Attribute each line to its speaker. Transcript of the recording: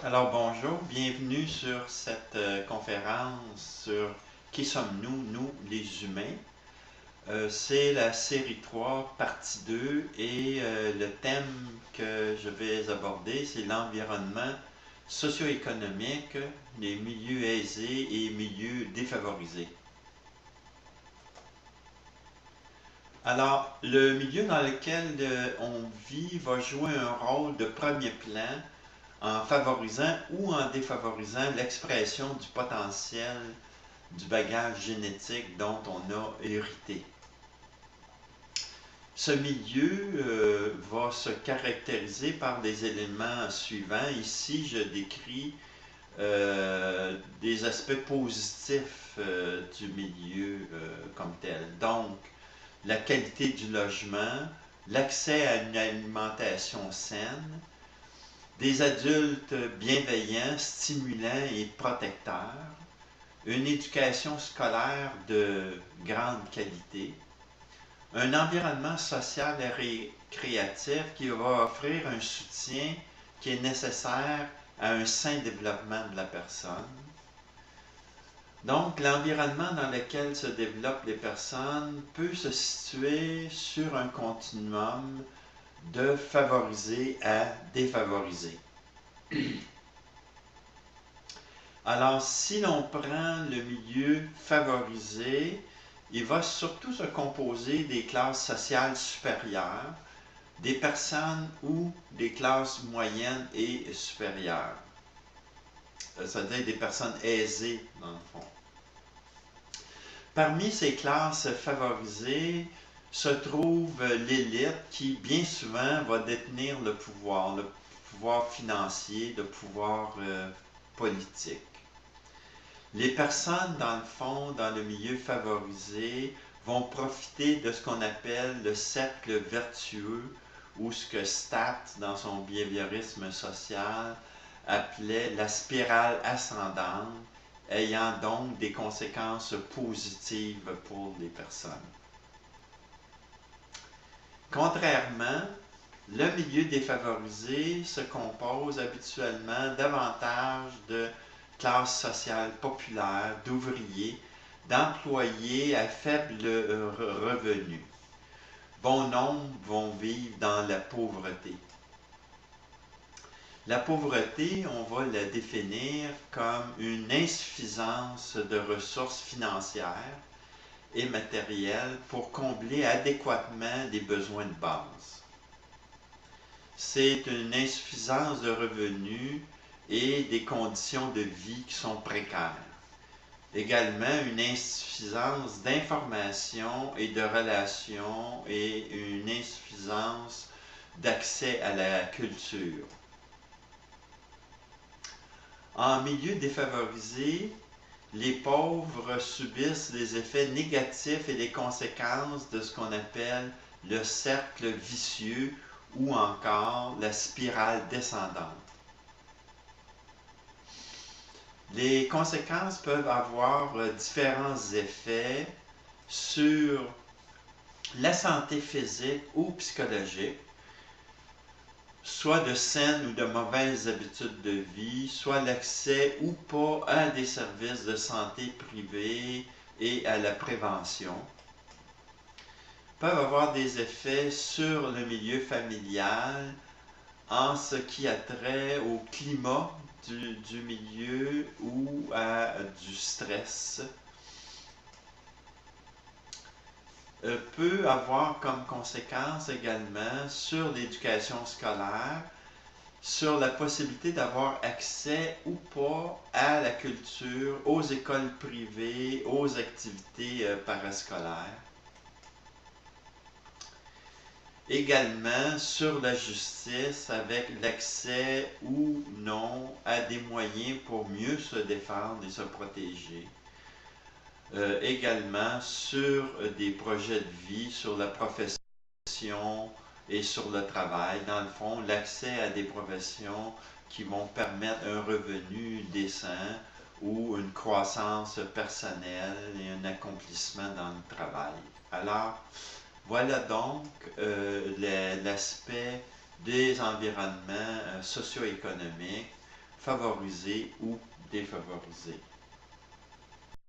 Speaker 1: Alors bonjour, bienvenue sur cette conférence sur qui sommes-nous, nous les humains. C'est la série 3, partie 2 et le thème que je vais aborder, c'est l'environnement socio-économique, les milieux aisés et milieux défavorisés. Alors, le milieu dans lequel on vit va jouer un rôle de premier plan en favorisant ou en défavorisant l'expression du potentiel du bagage génétique dont on a hérité. Ce milieu va se caractériser par des éléments suivants. Ici, je décris des aspects positifs du milieu comme tel. Donc, la qualité du logement, l'accès à une alimentation saine, des adultes bienveillants, stimulants et protecteurs, une éducation scolaire de grande qualité, un environnement social et récréatif qui va offrir un soutien qui est nécessaire à un sain développement de la personne. Donc, l'environnement dans lequel se développent les personnes peut se situer sur un continuum de favorisé à défavorisé. Alors, si l'on prend le milieu favorisé, il va surtout se composer des classes sociales supérieures, des personnes ou des classes moyennes et supérieures, c'est-à-dire des personnes aisées dans le fond. Parmi ces classes favorisées se trouve l'élite qui bien souvent va détenir le pouvoir financier, le pouvoir politique. Les personnes, dans le fond, dans le milieu favorisé, vont profiter de ce qu'on appelle le cercle vertueux, ou ce que Statt, dans son behaviorisme social, appelait la spirale ascendante, ayant donc des conséquences positives pour les personnes. Contrairement, le milieu défavorisé se compose habituellement davantage de classes sociales populaires, d'ouvriers, d'employés à faible revenu. Bon nombre vont vivre dans la pauvreté. La pauvreté, on va la définir comme une insuffisance de ressources financières et matérielles pour combler adéquatement les besoins de base. C'est une insuffisance de revenus et des conditions de vie qui sont précaires. Également une insuffisance d'information et de relations et une insuffisance d'accès à la culture. En milieu défavorisé, les pauvres subissent les effets négatifs et les conséquences de ce qu'on appelle le cercle vicieux ou encore la spirale descendante. Les conséquences peuvent avoir différents effets sur la santé physique ou psychologique, soit de saines ou de mauvaises habitudes de vie, soit l'accès ou pas à des services de santé privés et à la prévention, peuvent avoir des effets sur le milieu familial en ce qui a trait au climat du milieu ou à du stress, peut avoir comme conséquence également sur l'éducation scolaire, sur la possibilité d'avoir accès ou pas à la culture, aux écoles privées, aux activités parascolaires. Également sur la justice avec l'accès ou non à des moyens pour mieux se défendre et se protéger. Également sur des projets de vie, sur la profession et sur le travail. Dans le fond, l'accès à des professions qui vont permettre un revenu décent ou une croissance personnelle et un accomplissement dans le travail. Alors, voilà donc l'aspect des environnements socio-économiques favorisés ou défavorisés.